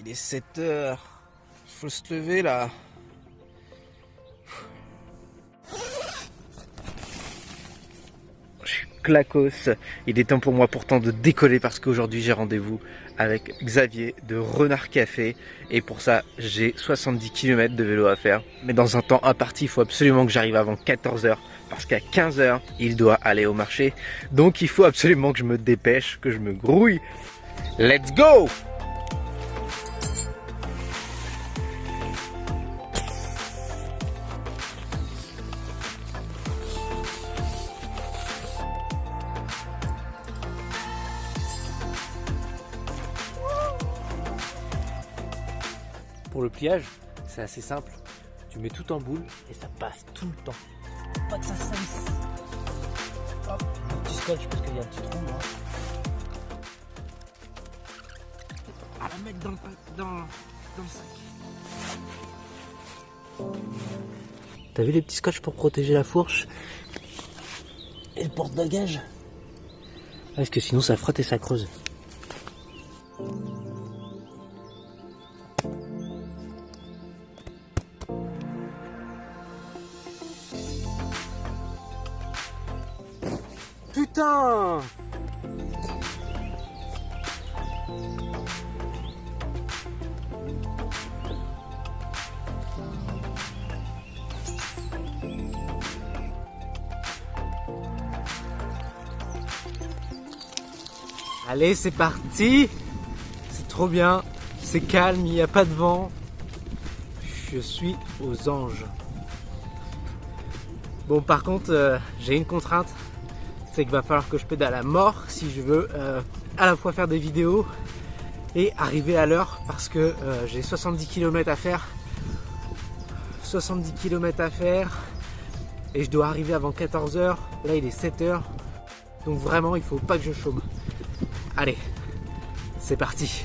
Il est 7 heures. Il faut se lever là. Je suis clacos. Il est temps pour moi pourtant de décoller parce qu'aujourd'hui j'ai rendez-vous avec Xavier de Renard Café. Et pour ça, j'ai 70 km de vélo à faire. Mais dans un temps imparti, il faut absolument que j'arrive avant 14 heures. Parce qu'à 15 heures, il doit aller au marché. Donc il faut absolument que je me dépêche, que je me grouille. Let's go! Pour le pliage, c'est assez simple. Tu mets tout en boule et ça passe tout le temps. Pas que ça salisse. Hop, un petit scotch parce qu'il y a un petit trou là. À la mettre dans le sac. T'as vu les petits scotch pour protéger la fourche et le porte-bagages? Parce que sinon ça frotte et ça creuse. Putain! Allez, c'est parti! C'est trop bien, c'est calme, il n'y a pas de vent. Je suis aux anges. Bon, par contre, j'ai une contrainte. C'est qu'il va falloir que je pédale à mort si je veux à la fois faire des vidéos et arriver à l'heure parce que j'ai 70 km à faire. 70 km à faire et je dois arriver avant 14 heures. Là, il est 7 heures. Donc vraiment, il faut pas que je chôme. Allez, c'est parti.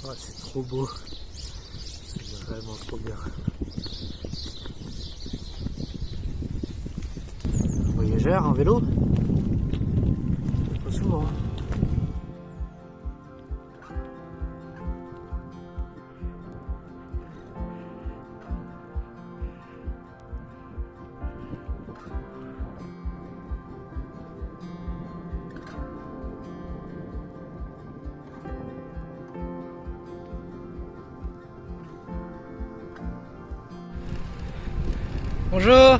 Oh, c'est trop beau, c'est vraiment trop bien. Voyageur en vélo, pas souvent. Bonjour.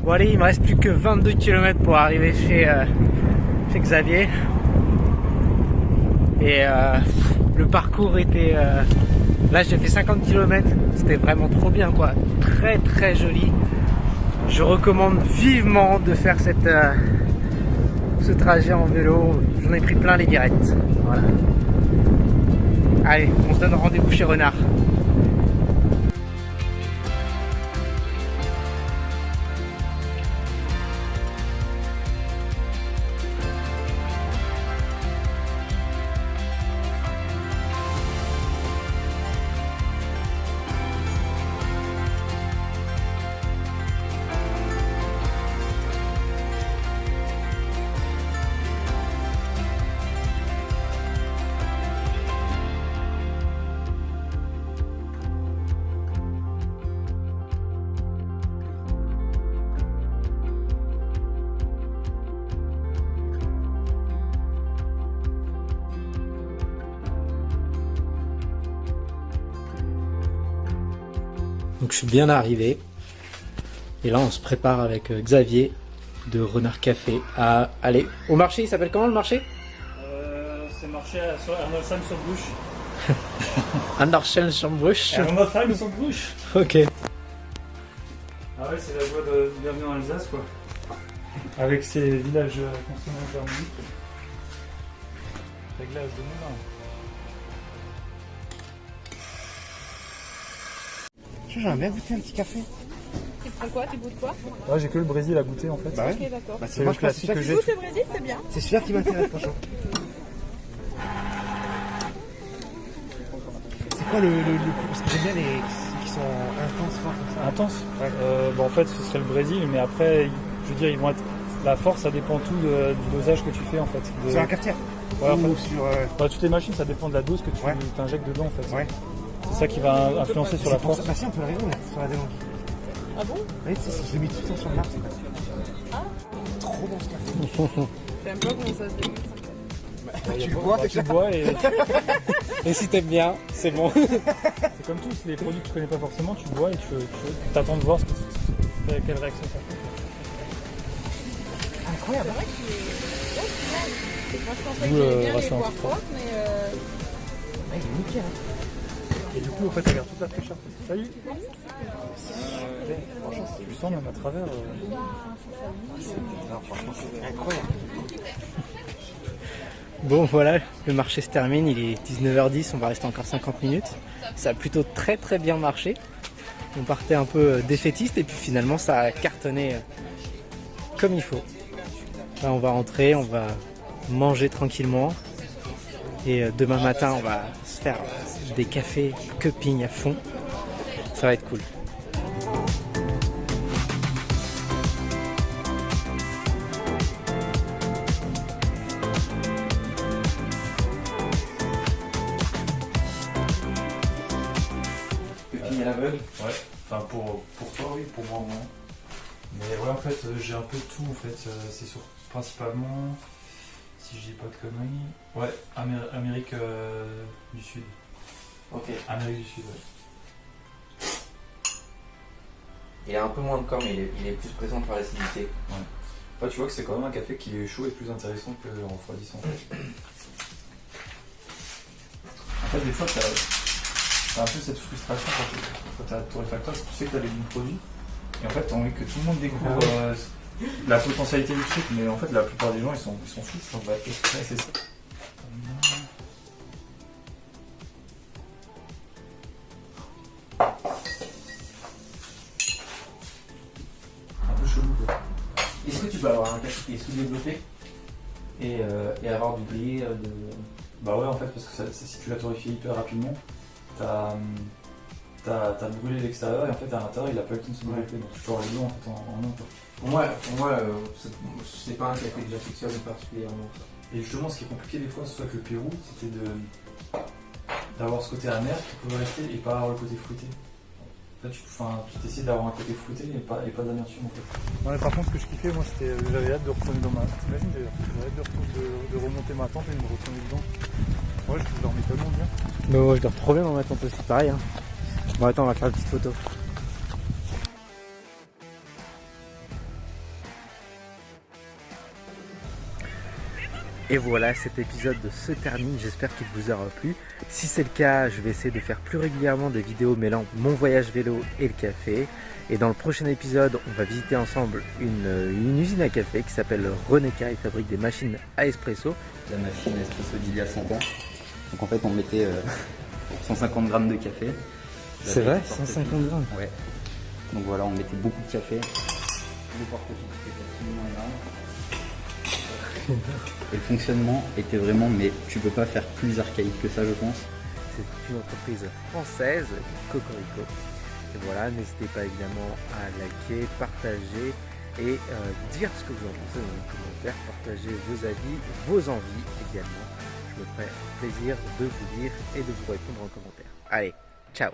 Bon allez, il me reste plus que 22 km pour arriver chez Xavier. Et le parcours était... là j'ai fait 50 km, c'était vraiment trop bien quoi. Très très joli. Je recommande vivement de faire ce trajet en vélo. J'en ai pris plein les mirettes. Voilà. Allez, on se donne rendez-vous chez Renard. Donc je suis bien arrivé et là on se prépare avec Xavier de Renard Café à aller au marché. Il s'appelle comment le marché? C'est marché à Arnoldsheim-sur-Bruche. Arnoldsheim-sur-Bruche. Arnoldsheim-sur-Bruche. Ok. Ah ouais, c'est la voie de bienvenue en Alsace quoi. Avec ses villages construits en Germanie. La glace de Moulin. J'aimerais bien goûter un petit café. C'est À quoi? Tu goûtes quoi? Ouais, j'ai que le Brésil à goûter en fait. Bah ouais. Ok, d'accord. Bah, C'est le classique que Tu j'ai. goûtes le Brésil, c'est bien. C'est celui-là qui m'intéresse, franchement. C'est quoi parce que j'aime bien les qui sont intenses, forts comme ça. Intense. Ouais. Bon, en fait, ce serait le Brésil, mais après, je veux dire, ils vont être. La force, ça dépend tout du dosage que tu fais en fait. Sur la cafetière. Ouais, en Ou fait, sur. bah, toutes les machines, ça dépend de la dose que tu Ouais. injectes dedans en fait. Ouais. C'est ça qui va influencer sur la force. Bah si, on peut le raison là, sur la démo. Ah bon? Oui, tu sais, je l'ai mis tout le temps sur le marque. Trop bon ce café. J'aime pas comment ça se déguste. Tu le bois, Tu bois et Et si t'aimes bien, c'est bon. c'est comme tout, c'est des produits que tu connais pas forcément, tu bois et tu t'attends de voir quelle réaction ça fait. Incroyable. C'est vrai qu'il est... Moi, je pensais que D'où, j'aimais bien les ration. boire fortes, mais... Ouais, il est nickel. Hein. Et du coup, en fait, regarde toute la fraîcheur. Salut. Tu le sens même à travers. Non, franchement, c'est incroyable. Bon voilà, le marché se termine, il est 19h10, on va rester encore 50 minutes. Ça a plutôt très très bien marché. On partait un peu défaitiste et puis finalement ça a cartonné comme il faut. Là on va rentrer, on va manger tranquillement. Et demain matin on va se faire des cafés cupping à fond. Ça va être cool. Ouais, enfin pour toi oui, pour moi non. Mais ouais en fait j'ai un peu de tout en fait, c'est principalement, si je dis pas de conneries, ouais, Amérique du Sud. Ok. Amérique du Sud, ouais. Il a un peu moins de corps mais il est plus présent par l'acidité. Ouais, tu vois que c'est quand même un café qui est chaud et plus intéressant qu'en refroidissant. En fait des fois t'as un peu cette frustration quand t'as torréfacteur, tu sais que t'as des bons produits et en fait t'as envie que tout le monde découvre la potentialité du truc, mais en fait la plupart des gens ils sont fous. Ouais, c'est ça. Un peu chelou quoi. Est-ce que tu peux avoir un café qui est sous-développé et avoir du blé de... Bah ouais en fait parce que si tu la torréfies hyper rapidement, t'as brûlé l'extérieur et en fait à l'intérieur il a pas eu le temps de se développer, donc tu peux avoir les deux en fait en un. Pour moi c'est pas un café que j'affectionne particulièrement. Et justement ce qui est compliqué des fois, soit avec le Pérou, c'était d'avoir ce côté amer qui pouvait rester et pas avoir le côté fruité. En fait tu t'essayes d'avoir un côté fruité et pas d'amertume en fait. Non mais par contre ce que je kiffais moi c'était, j'avais hâte de retourner dans ma... T'imagines d'ailleurs, j'avais hâte de remonter ma tente et de me retourner dedans. Ouais je dormais tellement bien. Mais moi je dors trop bien dans ma tente aussi, pareil hein. Bon attends, on va faire une petite photo. Et voilà, cet épisode se termine, j'espère qu'il vous aura plu. Si c'est le cas, je vais essayer de faire plus régulièrement des vidéos mêlant mon voyage vélo et le café. Et dans le prochain épisode, on va visiter ensemble une usine à café qui s'appelle Reneka. Il fabrique des machines à espresso. La machine à espresso d'il y a 100 ans. Donc en fait on mettait 150 grammes de café. C'est vrai, 150 grammes. Ouais. Donc voilà, on mettait beaucoup de café. Le porte-café était absolument énorme. Et le fonctionnement était vraiment, mais tu peux pas faire plus archaïque que ça je pense. C'est une entreprise française, Cocorico. Et voilà, n'hésitez pas évidemment à liker, partager et dire ce que vous en pensez dans les commentaires. Partagez vos avis, vos envies également. Je me ferai plaisir de vous lire et de vous répondre en commentaire. Allez, ciao!